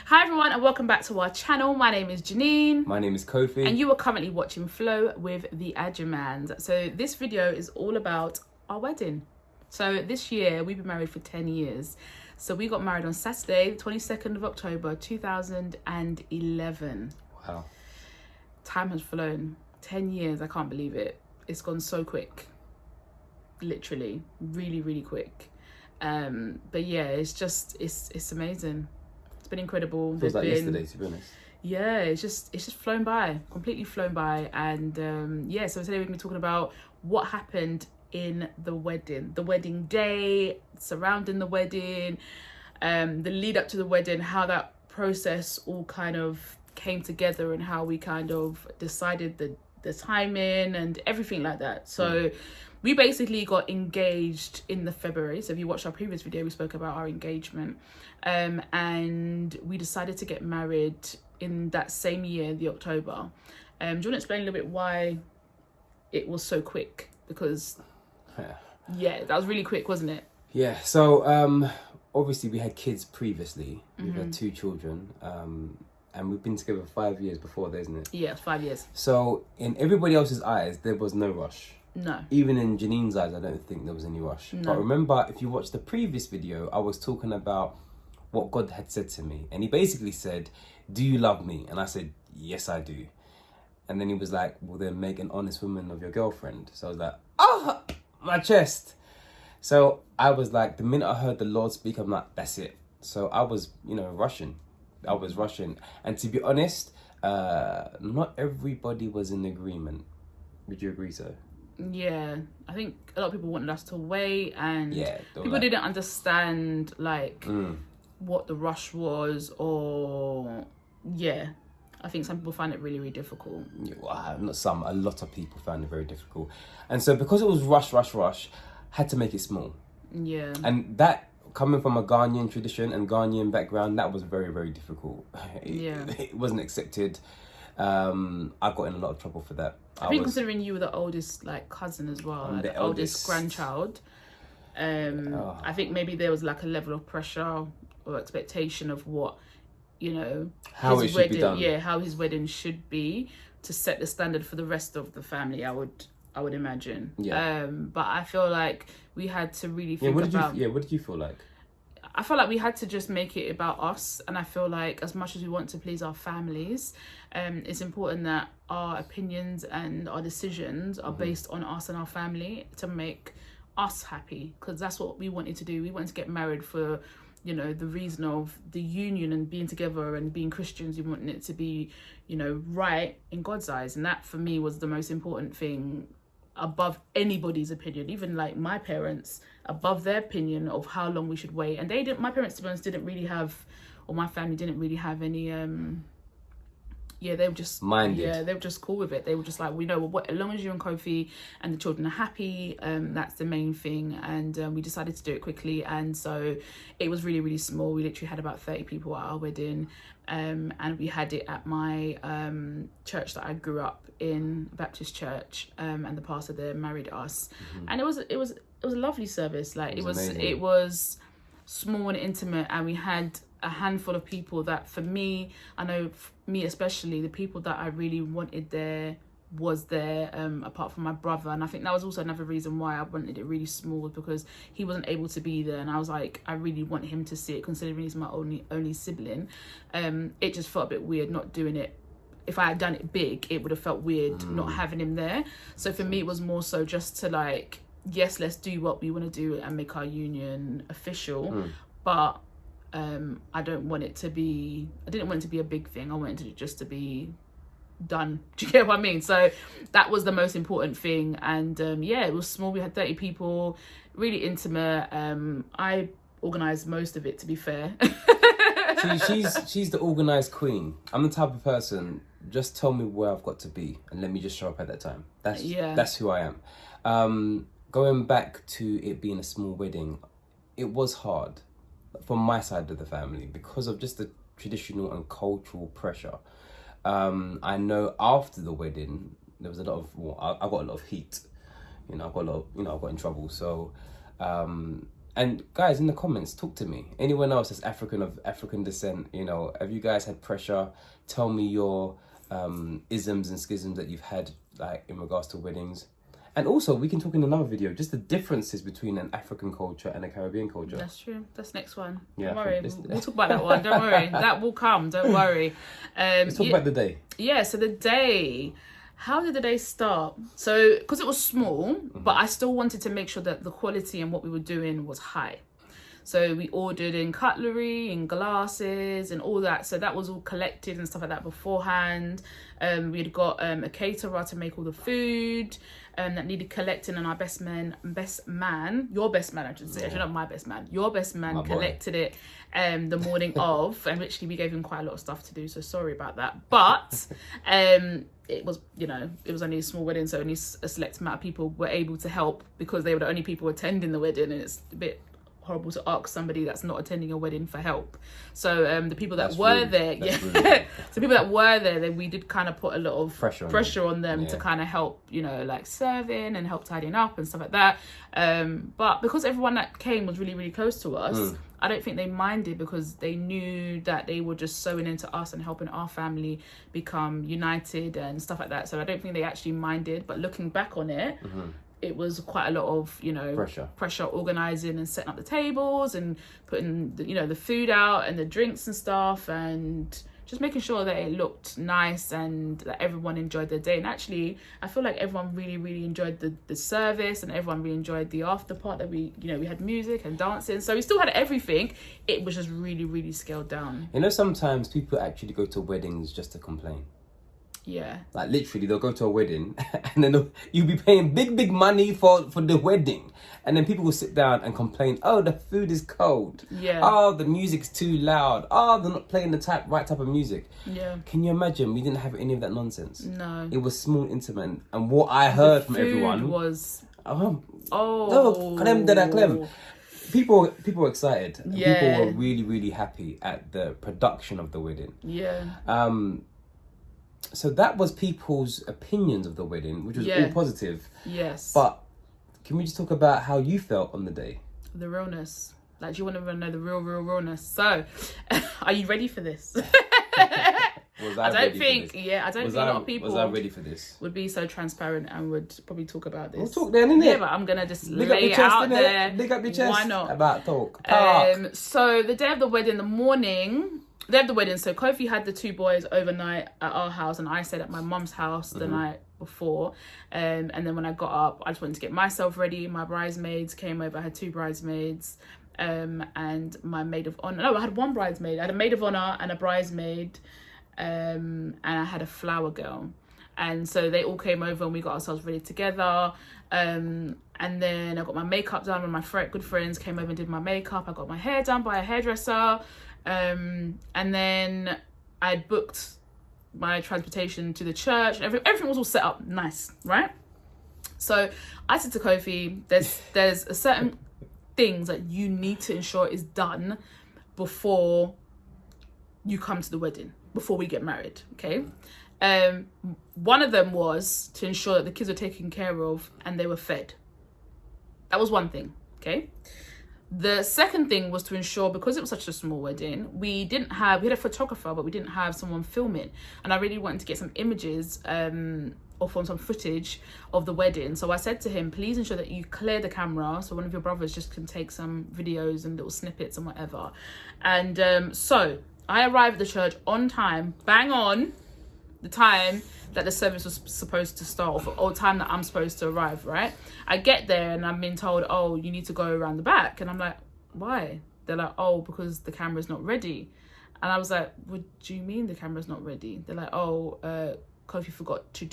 Hi everyone and welcome back to our channel. My name is Janine. My name is Kofi. And you are currently watching Flow with the Ajamans. So this video is all about our wedding. So this year we've been married for 10 years. So we got married on Saturday, the 22nd of October, 2011. Wow. Time has flown. 10 years, I can't believe it. It's gone so quick. Literally, really, really quick. But yeah, it's amazing. It's been incredible. Feels like yesterday, to be honest. Yeah, it's just flown by, completely flown by. And so today we're gonna be talking about what happened in the wedding day, surrounding the wedding, the lead up to the wedding, how that process all kind of came together and how we kind of decided the timing and everything like that. So we basically got engaged in the February. So if you watched our previous video, we spoke about our engagement. And we decided to get married in that same year, the October. Do you want to explain a little bit why it was so quick? Because that was really quick, wasn't it? Yeah, so obviously we had kids previously. We had 2 children. And we've been together 5 years before that, isn't it? Yeah, 5 years. So in everybody else's eyes, there was no rush. No. Even in Janine's eyes, I don't think there was any rush. No. But remember, if you watch the previous video, I was talking about what God had said to me. And he basically said, "Do you love me?" And I said, "Yes, I do." And then he was like, "Well, then make an honest woman of your girlfriend." So I was like, "Oh, my chest." So I was like, the minute I heard the Lord speak, I'm like, that's it. So I was, rushing. And to be honest, not everybody was in agreement. Would you agree, so? Yeah, I think a lot of people wanted us to wait, and people like, didn't understand what the rush was, or I think some people find it really, really difficult. Not some, a lot of people found it very difficult. And so because it was rush, had to make it small. Yeah. And that, coming from a Ghanaian tradition and Ghanaian background, that was very, very difficult. It wasn't accepted. I got in a lot of trouble for that. I think considering you were the oldest cousin as well, the oldest grandchild, I think maybe there was a level of pressure or expectation of what, how it should be done. Yeah, how his wedding should be to set the standard for the rest of the family, I would imagine. Yeah. But I feel like we had to really think about... what did you feel like? I feel like we had to just make it about us, and I feel like as much as we want to please our families, it's important that our opinions and our decisions are based on us and our family to make us happy, because that's what we wanted to do. We wanted to get married for, the reason of the union and being together and being Christians. We wanted it to be, right in God's eyes, and that for me was the most important thing above anybody's opinion, even my parents, above their opinion of how long we should wait. And my parents, to be honest, didn't really have, or my family didn't really have any they were just minded. Yeah, they were just cool with it. They were just like, we know as long as you and Kofi and the children are happy, that's the main thing. And we decided to do it quickly, and so it was really, really small. We literally had about 30 people at our wedding, and we had it at my church that I grew up in, Baptist church, and the pastor there married us, and it was a lovely service. It was small and intimate, and we had a handful of people that, for me, I know me especially, the people that I really wanted there was there, apart from my brother. And I think that was also another reason why I wanted it really small, because he wasn't able to be there, and I was like, I really want him to see it, considering he's my only sibling. It just felt a bit weird not doing it. If I had done it big, it would have felt weird not having him there. So for me, it was more so just to yes, let's do what we want to do and make our union official, but I didn't want it to be a big thing. I wanted it just to be done. Do you get what I mean? So that was the most important thing. And it was small. We had 30 people, really intimate. I organised most of it, to be fair. She's the organised queen. I'm the type of person, just tell me where I've got to be and let me just show up at that time. That's who I am. Going back to it being a small wedding, it was hard from my side of the family because of just the traditional and cultural pressure. I know after the wedding there was a lot of I got a lot of heat. I got in trouble. So And guys, in the comments, talk to me. Anyone else that's of African descent, you know, have you guys had pressure? Tell me your isms and schisms that you've had, like, in regards to weddings. And also, we can talk in another video, just the differences between an African culture and a Caribbean culture. That's true. That's next one. Yeah, don't worry. We'll talk about that one. Don't worry. That will come. Don't worry. Let's talk about the day. Yeah, so the day... How did the day start? So, because it was small, but I still wanted to make sure that the quality and what we were doing was high. So we ordered in cutlery, in glasses and all that. So that was all collected and stuff like that beforehand. We'd got a caterer to make all the food that needed collecting, and our best man, your best man, I should say, actually not my best man, your best man collected it the morning of, and literally we gave him quite a lot of stuff to do. So sorry about that. But it was, you know, it was only a small wedding, so only a select amount of people were able to help because they were the only people attending the wedding, and it's a bit horrible to ask somebody that's not attending a wedding for help. So the people that were there, so people that were there, then we did kind of put a lot of pressure on them to kind of help, you know, like serving and help tidying up and stuff like that. But because everyone that came was really, really close to us, I don't think they minded, because they knew that they were just sewing into us and helping our family become united and stuff like that. So I don't think they actually minded. But looking back on it, it was quite a lot of, you know, pressure organising and setting up the tables and putting the, you know, the food out and the drinks and stuff, and just making sure that it looked nice and that everyone enjoyed their day. And actually, I feel like everyone really, really enjoyed the service, and everyone really enjoyed the after part that we had music and dancing. So we still had everything. It was just really, really scaled down. You know, sometimes people actually go to weddings just to complain. Yeah. Like, literally, they'll go to a wedding and then you'll be paying big money for the wedding. And then people will sit down and complain, oh, the food is cold. Yeah. Oh, the music's too loud. Oh, they're not playing the right type of music. Yeah. Can you imagine? We didn't have any of that nonsense. No. It was small, intimate. And what I heard from everyone was... People were excited. Yeah. People were really, really happy at the production of the wedding. Yeah. So that was people's opinions of the wedding, which was all positive. Yes. But can we just talk about how you felt on the day? The realness. Like, do you want to know the real realness? So, are you ready for this? I don't think a lot of people ready for this? Would be so transparent and would probably talk about this. We'll talk then, innit? Yeah, but I'm going to just lay it out there. Dig up your chest. Why not? About talk. So the day of the wedding, so Kofi had the two boys overnight at our house, and I stayed at my mum's house the night before. And then when I got up, I just wanted to get myself ready. My bridesmaids came over. I had two bridesmaids and my maid of honor. No, I had one bridesmaid. I had a maid of honor and a bridesmaid, and I had a flower girl. And so they all came over and we got ourselves ready together. And then I got my makeup done. One of my good friends came over and did my makeup. I got my hair done by a hairdresser. And then I booked my transportation to the church. Everything was all set up nice, right? So I said to Kofi, there's a certain things that you need to ensure is done before you come to the wedding, before we get married, okay? One of them was to ensure that the kids were taken care of and they were fed. That was one thing, okay? The second thing was to ensure, because it was such a small wedding, we had a photographer, but we didn't have someone filming. And I really wanted to get some images or from some footage of the wedding. So I said to him, please ensure that you clear the camera so one of your brothers just can take some videos and little snippets and whatever. And so I arrived at the church on time, bang on the time that the service was supposed to start, or time that I'm supposed to arrive, right? I get there and I'm being told, oh, you need to go around the back. And I'm like, why? They're like, oh, because the camera's not ready. And I was like, what do you mean the camera's not ready? They're like, oh, Kofi forgot to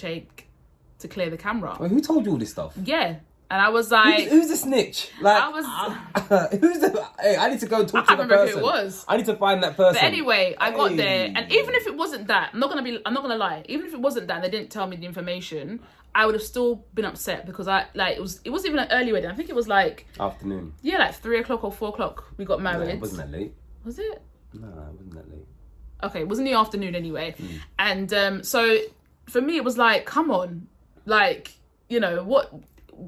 clear the camera. Wait, who told you all this stuff? Yeah. And I was like... Who's the snitch? Like, who's the... Hey, I need to go talk to the person. I can't remember who it was. I need to find that person. But anyway, I got there, and even if it wasn't that, I'm not gonna lie. Even if it wasn't that, and they didn't tell me the information, I would have still been upset, because it wasn't even an early wedding. I think it was like afternoon. Yeah, like 3:00 or 4:00 we got married. No, it wasn't that late. Was it? No, it wasn't that late. Okay, it was in the afternoon anyway. And so for me, it was like, come on, like, you know what?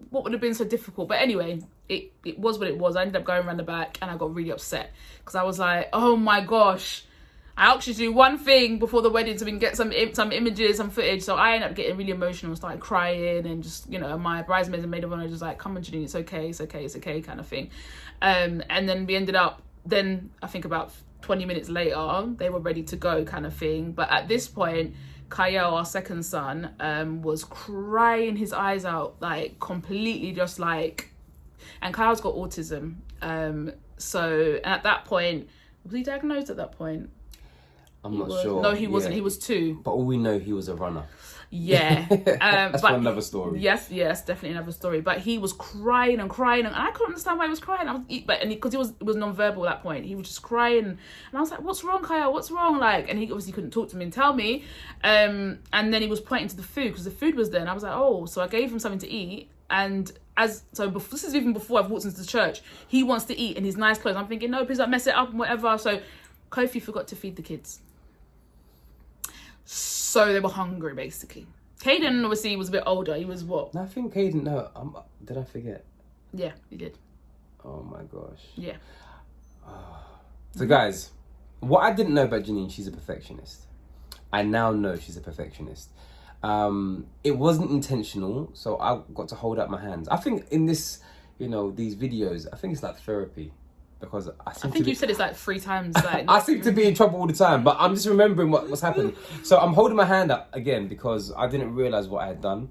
what would have been so difficult? But anyway, it was what it was. I ended up going around the back and I got really upset because I was like, oh my gosh, I actually do one thing before the wedding so we can get some images, some footage. So I ended up getting really emotional, started crying, and just, you know, my bridesmaids and maid of honor just like, come on, Janine, it's okay kind of thing. And then we ended up, then I think about 20 minutes later, they were ready to go kind of thing. But at this point, Kyle, our second son, was crying his eyes out, like completely just like, and Kyle's got autism. So and at that point, was he diagnosed at that point? I'm not sure. No, he wasn't. He was 2. But all we know, he was a runner. Yeah. That's but another story. Yes, definitely another story. But he was crying and crying, and I couldn't understand why he was crying. Because it was non-verbal at that point. He was just crying, and I was like, "What's wrong, Kyle? What's wrong?" Like, and he obviously couldn't talk to me and tell me. And then he was pointing to the food because the food was there, and I was like, "Oh!" So I gave him something to eat, and this is even before I've walked into the church. He wants to eat in his nice clothes. I'm thinking, no, please don't mess it up and whatever. So Kofi forgot to feed the kids. So they were hungry, basically. Caden, obviously, was a bit older. He was what? No, I think Caden, did I forget? Yeah, he did. Oh my gosh. Yeah. So guys, what I didn't know about Janine, she's a perfectionist. I now know she's a perfectionist. It wasn't intentional, so I got to hold up my hands. I think in this, these videos, I think it's like therapy. Because I think you said it's like 3 times. Like, I seem to be in trouble all the time, but I'm just remembering what's happened. So I'm holding my hand up again because I didn't realize what I had done.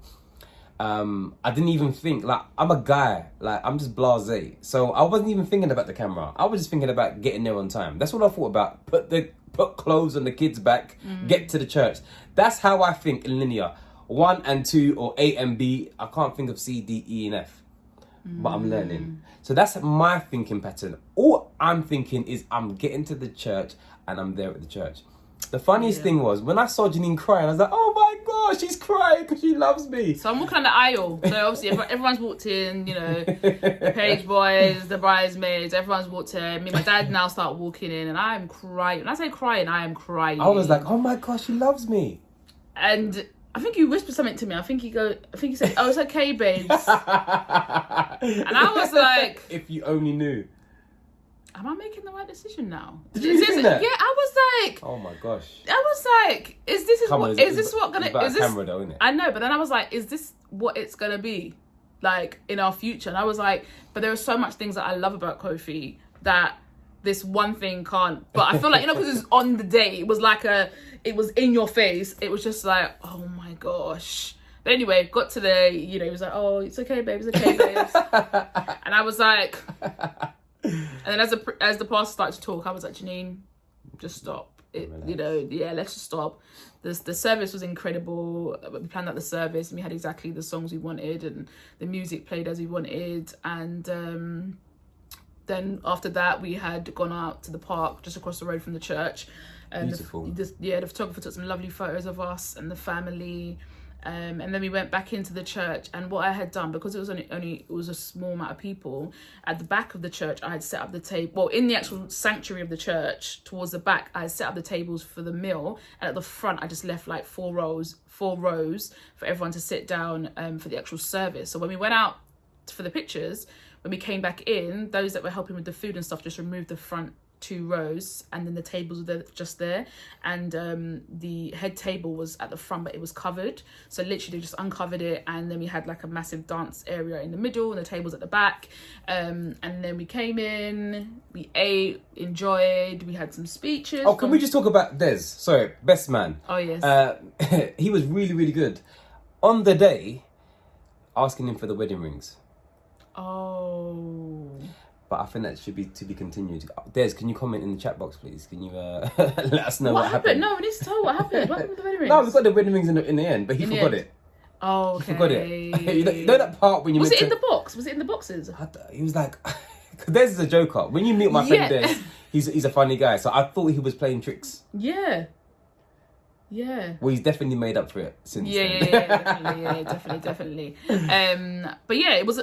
I didn't even think, like, I'm a guy, like, I'm just blasé. So I wasn't even thinking about the camera. I was just thinking about getting there on time. That's what I thought about. Put clothes on the kids' back, get to the church. That's how I think in linear. 1 and 2 or A and B. I can't think of C, D, E, and F. But I'm learning. So that's my thinking pattern. All I'm thinking is I'm getting to the church and I'm there at the church. The funniest thing was when I saw Janine crying, I was like, oh my gosh, she's crying because she loves me. So I'm walking on the aisle. So obviously everyone's walked in, the page boys, the bridesmaids, everyone's walked in. Me and my dad now start walking in and I'm crying. When I say crying, I am crying. I was like, oh my gosh, she loves me. And I think you whispered something to me. I think you said, oh, it's okay, babes. And I was like, if you only knew. Am I making the right decision now? Did you think that? Yeah, I was like, oh my gosh. I was like, is this what camera though, isn't it? I know, but then I was like, is this what it's gonna be like in our future? And I was like, but there are so much things that I love about Kofi that this one thing can't. But I feel like, because it's on the day, it was like it was in your face. It was just like, oh my gosh. But anyway, got to the, he was like, oh, it's okay, babe, it's okay, babes. And I was like, and then as the pastor started to talk, I was like, Janine, just stop. Let's just stop. The service was incredible. We planned out the service and we had exactly the songs we wanted and the music played as we wanted. And then after that, we had gone out to the park just across the road from the church. Beautiful. The photographer took some lovely photos of us and the family. And then we went back into the church, and what I had done, because it was only it was a small amount of people, at the back of the church I had set up the table. Well, in the actual sanctuary of the church, towards the back, I had set up the tables for the meal, and at the front I just left like 4 rows for everyone to sit down for the actual service. So when we went out for the pictures, when we came back in, those that were helping with the food and stuff just removed the front 2 rows, and then the tables were just there, and the head table was at the front, but it was covered. So literally they just uncovered it, and then we had like a massive dance area in the middle and the tables at the back. And then we came in, we ate, enjoyed, we had some speeches. Oh, can we just talk about Des? Sorry, best man. Oh yes. He was really, really good. On the day, asking him for the wedding rings. Oh. But I think that should be to be continued. Des, can you comment in the chat box, please? Can you let us know what happened? No, we need to tell what happened. What happened with the wedding rings? No, we got the wedding rings in the end, but he forgot it. Oh, okay. He forgot it. You know that part when you... Was it in the box? Was it in the boxes? He was like... Des is a joker. When you meet my friend Des, he's a funny guy. So I thought he was playing tricks. Yeah. Yeah. Well, he's definitely made up for it since Yeah, then. definitely. But yeah, it was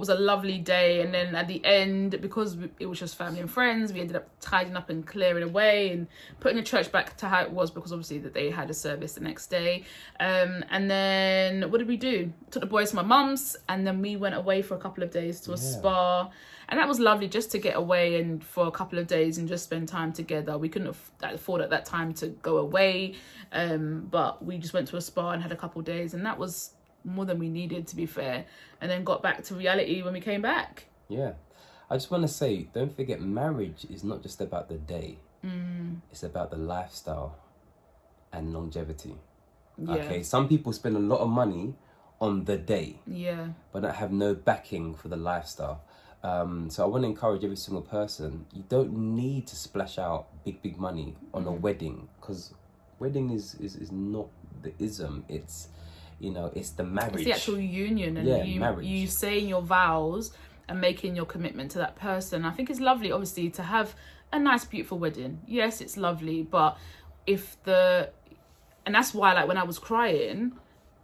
a lovely day, and then at the end, because it was just family and friends, we ended up tidying up and clearing away and putting the church back to how it was, because obviously that they had a service the next day. And then what did we do? Took the boys to my mum's, and then we went away for a couple of days to a spa. And that was lovely, just to get away and for a couple of days and just spend time together. We couldn't afford at that time to go away, but we just went to a spa and had a couple of days, and that was more than we needed, to be fair. And then got back to reality when we came back. Yeah. I just want to say, don't forget, marriage is not just about the day. It's about the lifestyle and longevity. Yeah. Okay, some people spend a lot of money on the day, but don't have no backing for the lifestyle. So I want to encourage every single person, you don't need to splash out big money on a wedding, because wedding is not the ism, it's, you know, it's the marriage. It's the actual union, and marriage. You saying your vows and making your commitment to that person. I think it's lovely, obviously, to have a nice, beautiful wedding. Yes, it's lovely, but and that's why, like, when I was crying,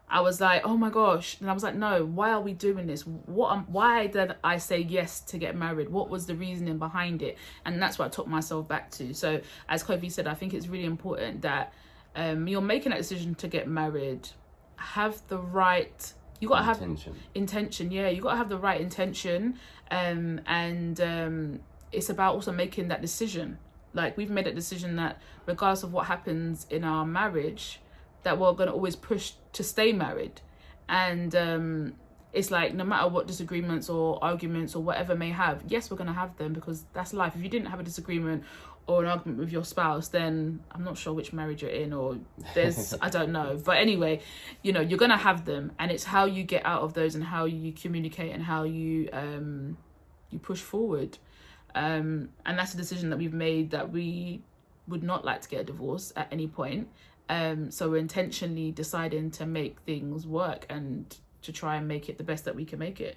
I was like, oh my gosh. And I was like, no, why are we doing this? Why did I say yes to get married? What was the reasoning behind it? And that's what I took myself back to. So as Kofi said, I think it's really important that you're making that decision to get married. Have the right, you got to have intention. Yeah, you got to have the right intention. And it's about also making that decision. Like, we've made that decision that regardless of what happens in our marriage, that we're going to always push to stay married. And it's like, no matter what disagreements or arguments or whatever may have, yes, we're going to have them, because that's life. If you didn't have a disagreement or an argument with your spouse, then I'm not sure which marriage you're in, or there's I don't know. But anyway, you know, you're going to have them, and it's how you get out of those and how you communicate and how you push forward. And that's a decision that we've made, that we would not like to get a divorce at any point. So we're intentionally deciding to make things work and to try and make it the best that we can make it.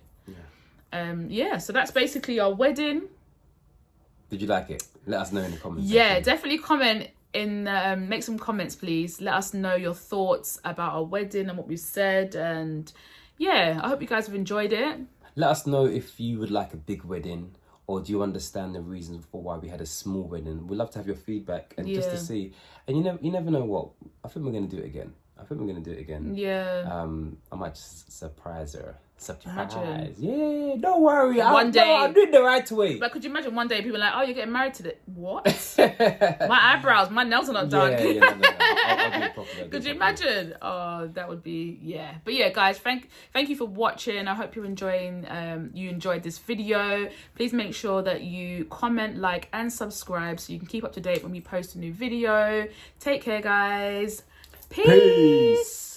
So that's basically our wedding. Did you like it? Let us know in the comments. Definitely comment in, make some comments, please. Let us know your thoughts about our wedding and what we've said. And I hope you guys have enjoyed it. Let us know if you would like a big wedding, or do you understand the reasons for why we had a small wedding? We'd love to have your feedback, and just to see. And you never know what. I think we're going to do it again. Yeah. I might just surprise her. Imagine. Yeah, don't worry. I'll do it the right way. But could you imagine one day people are like, oh, you're getting married to what? My eyebrows, my nails are not done. I'll do it properly. Could you imagine? Oh, that would be, But guys, thank you for watching. I hope you're enjoying, you enjoyed this video. Please make sure that you comment, like, and subscribe so you can keep up to date when we post a new video. Take care, guys. Peace.